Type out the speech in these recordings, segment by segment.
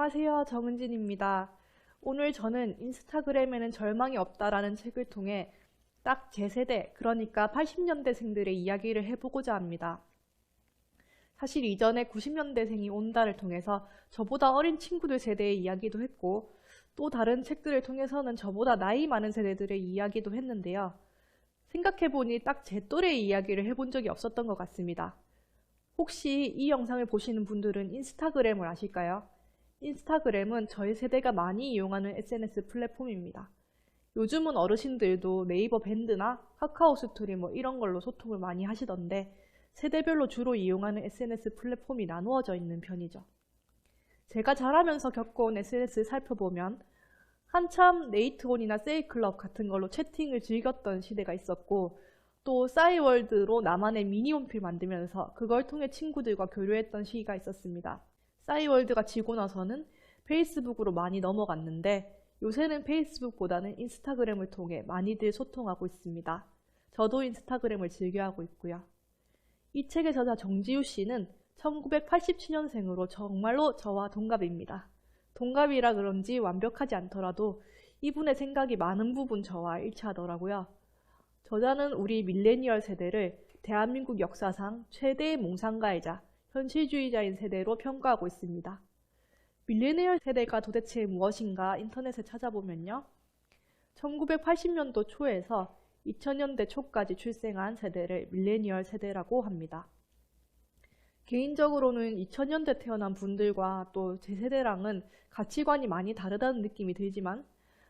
안녕하세요. 정은진입니다. 오늘 저는 인스타그램에는 절망이 없다라는 책을 통해 딱 제 세대, 그러니까 80년대생들의 이야기를 해보고자 합니다. 사실 이전에 90년대생이 온다를 통해서 저보다 어린 친구들 세대의 이야기도 했고, 또 다른 책들을 통해서는 저보다 나이 많은 세대들의 이야기도 했는데요. 생각해보니 딱 제 또래의 이야기를 해본 적이 없었던 것 같습니다. 혹시 이 영상을 보시는 분들은 인스타그램을 아실까요? 인스타그램은 저희 세대가 많이 이용하는 SNS 플랫폼입니다. 요즘은 어르신들도 네이버 밴드나 카카오 스토리 이런 걸로 소통을 많이 하시던데 세대별로 주로 이용하는 SNS 플랫폼이 나누어져 있는 편이죠. 제가 자라면서 겪어온 SNS를 살펴보면 한참 네이트온이나 세이클럽 같은 걸로 채팅을 즐겼던 시대가 있었고, 또 싸이월드로 나만의 미니홈피를 만들면서 그걸 통해 친구들과 교류했던 시기가 있었습니다. 싸이월드가 지고 나서는 페이스북으로 많이 넘어갔는데 요새는 페이스북보다는 인스타그램을 통해 많이들 소통하고 있습니다. 저도 인스타그램을 즐겨하고 있고요. 이 책의 저자 정지우 씨는 1987년생으로 정말로 저와 동갑입니다. 동갑이라 그런지 완벽하지 않더라도 이분의 생각이 많은 부분 저와 일치하더라고요. 저자는 우리 밀레니얼 세대를 대한민국 역사상 최대의 몽상가이자 현실주의자인 세대로 평가하고 있습니다. 밀레니얼 세대가 도대체 무엇인가 인터넷에 찾아보면요. 1980년도 초에서 2000년대 초까지 출생한 세대를 밀레니얼 세대라고 합니다. 개인적으로는 2000년대 태어난 분들과 또 제 세대랑은 가치관이 많이 다르다는 느낌이 들지만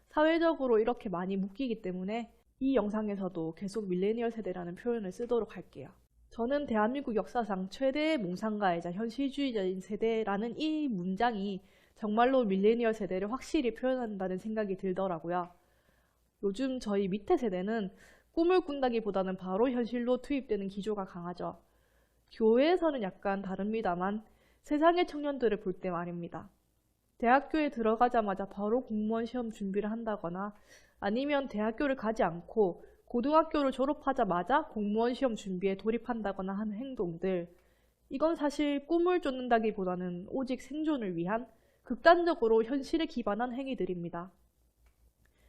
사회적으로 이렇게 많이 묶이기 때문에 이 영상에서도 계속 밀레니얼 세대라는 표현을 쓰도록 할게요. 저는 대한민국 역사상 최대의 몽상가이자 현실주의자인 세대라는 이 문장이 정말로 밀레니얼 세대를 확실히 표현한다는 생각이 들더라고요. 요즘 저희 밑에 세대는 꿈을 꾼다기보다는 바로 현실로 투입되는 기조가 강하죠. 교회에서는 약간 다릅니다만 세상의 청년들을 볼 때 말입니다. 대학교에 들어가자마자 바로 공무원 시험 준비를 한다거나 아니면 대학교를 가지 않고 고등학교를 졸업하자마자 공무원 시험 준비에 돌입한다거나 하는 행동들, 이건 사실 꿈을 쫓는다기보다는 오직 생존을 위한 극단적으로 현실에 기반한 행위들입니다.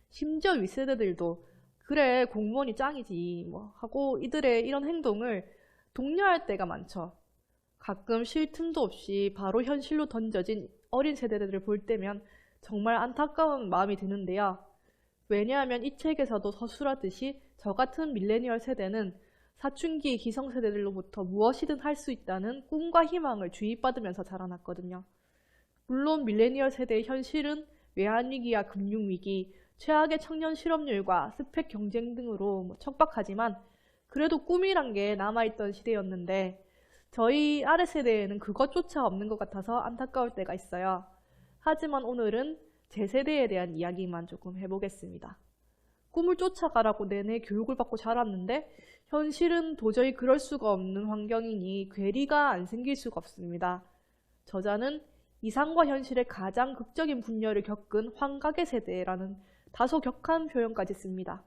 심지어 윗세대들도 그래 공무원이 짱이지 하고 이들의 이런 행동을 독려할 때가 많죠. 가끔 쉴 틈도 없이 바로 현실로 던져진 어린 세대들을 볼 때면 정말 안타까운 마음이 드는데요. 왜냐하면 이 책에서도 서술하듯이 저 같은 밀레니얼 세대는 사춘기 기성세대들로부터 무엇이든 할 수 있다는 꿈과 희망을 주입받으면서 자라났거든요. 물론 밀레니얼 세대의 현실은 외환위기와 금융위기, 최악의 청년 실업률과 스펙 경쟁 등으로 척박하지만 그래도 꿈이란 게 남아있던 시대였는데 저희 아래 세대에는 그것조차 없는 것 같아서 안타까울 때가 있어요. 하지만 오늘은 제 세대에 대한 이야기만 조금 해보겠습니다. 꿈을 쫓아가라고 내내 교육을 받고 자랐는데 현실은 도저히 그럴 수가 없는 환경이니 괴리가 안 생길 수가 없습니다. 저자는 이상과 현실의 가장 극적인 분열을 겪은 환각의 세대라는 다소 격한 표현까지 씁니다.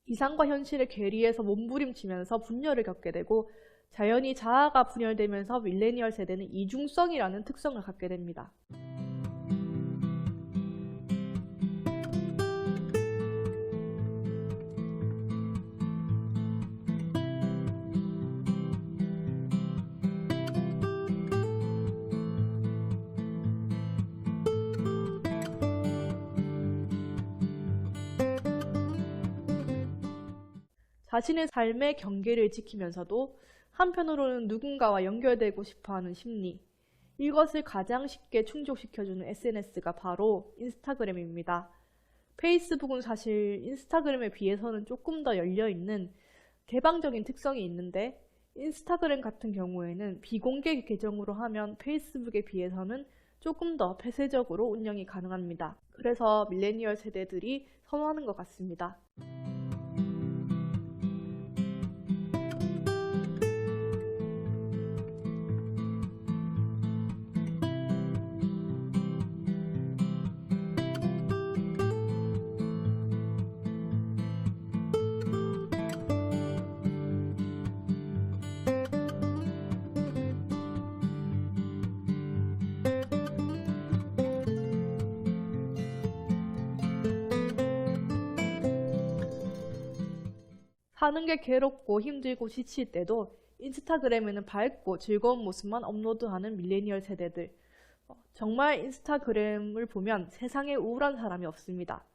이상과 현실의 괴리에서 몸부림치면서 분열을 겪게 되고 자연히 자아가 분열되면서 밀레니얼 세대는 이중성이라는 특성을 갖게 됩니다. 자신의 삶의 경계를 지키면서도 한편으로는 누군가와 연결되고 싶어하는 심리, 이것을 가장 쉽게 충족시켜주는 SNS가 바로 인스타그램입니다. 페이스북은 사실 인스타그램에 비해서는 조금 더 열려있는 개방적인 특성이 있는데 인스타그램 같은 경우에는 비공개 계정으로 하면 페이스북에 비해서는 조금 더 폐쇄적으로 운영이 가능합니다. 그래서 밀레니얼 세대들이 선호하는 것 같습니다. 사는 게 괴롭고 힘들고 지칠 때도 인스타그램에는 밝고 즐거운 모습만 업로드하는 밀레니얼 세대들. 정말 인스타그램을 보면 세상에 우울한 사람이 없습니다.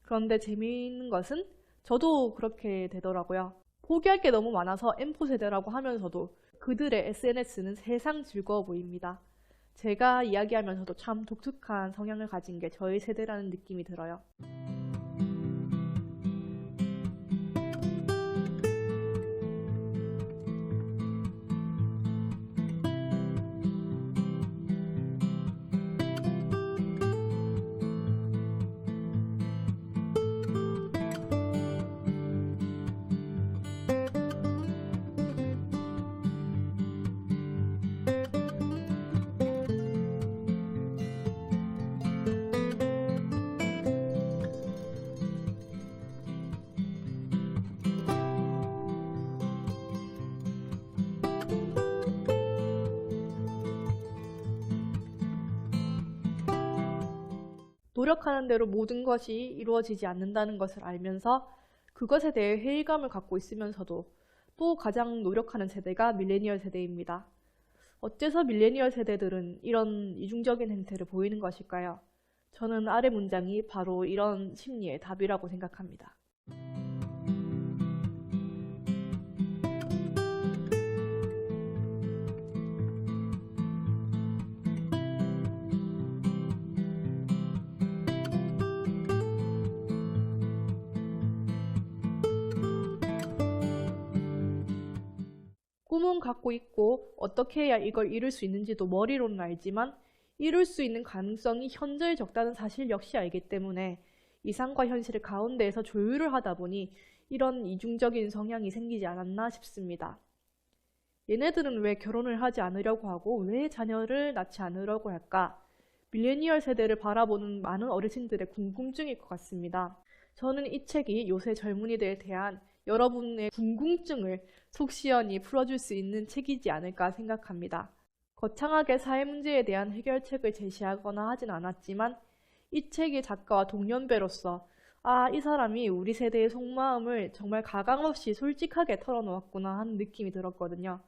그런데 재미있는 것은 저도 그렇게 되더라고요. 포기할 게 너무 많아서 M4 세대라고 하면서도 그들의 SNS는 세상 즐거워 보입니다. 제가 이야기하면서도 참 독특한 성향을 가진 게 저희 세대라는 느낌이 들어요. 노력하는 대로 모든 것이 이루어지지 않는다는 것을 알면서 그것에 대해 회의감을 갖고 있으면서도 또 가장 노력하는 세대가 밀레니얼 세대입니다. 어째서 밀레니얼 세대들은 이런 이중적인 행태를 보이는 것일까요? 저는 아래 문장이 바로 이런 심리의 답이라고 생각합니다. 꿈은 갖고 있고 어떻게 해야 이걸 이룰 수 있는지도 머리로는 알지만 이룰 수 있는 가능성이 현저히 적다는 사실 역시 알기 때문에 이상과 현실의 가운데에서 조율을 하다 보니 이런 이중적인 성향이 생기지 않았나 싶습니다. 얘네들은 왜 결혼을 하지 않으려고 하고 왜 자녀를 낳지 않으려고 할까? 밀레니얼 세대를 바라보는 많은 어르신들의 궁금증일 것 같습니다. 저는 이 책이 요새 젊은이들에 대한 여러분의 궁금증을 속 시원히 풀어줄 수 있는 책이지 않을까 생각합니다. 거창하게 사회 문제에 대한 해결책을 제시하거나 하진 않았지만 이 책의 작가와 동년배로서 이 사람이 우리 세대의 속마음을 정말 가감없이 솔직하게 털어놓았구나 하는 느낌이 들었거든요.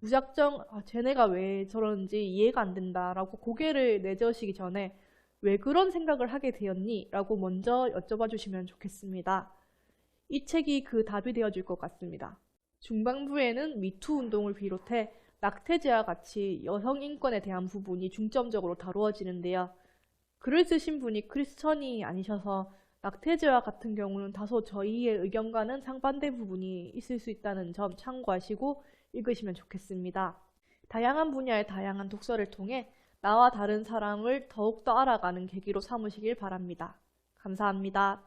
무작정 쟤네가 왜 저러는지 이해가 안 된다라고 고개를 내저으시기 전에 왜 그런 생각을 하게 되었니? 라고 먼저 여쭤봐 주시면 좋겠습니다. 이 책이 그 답이 되어줄 것 같습니다. 중반부에는 미투 운동을 비롯해 낙태죄와 같이 여성 인권에 대한 부분이 중점적으로 다루어지는데요. 글을 쓰신 분이 크리스천이 아니셔서 낙태죄와 같은 경우는 다소 저희의 의견과는 상반된 부분이 있을 수 있다는 점 참고하시고 읽으시면 좋겠습니다. 다양한 분야의 다양한 독서를 통해 나와 다른 사람을 더욱더 알아가는 계기로 삼으시길 바랍니다. 감사합니다.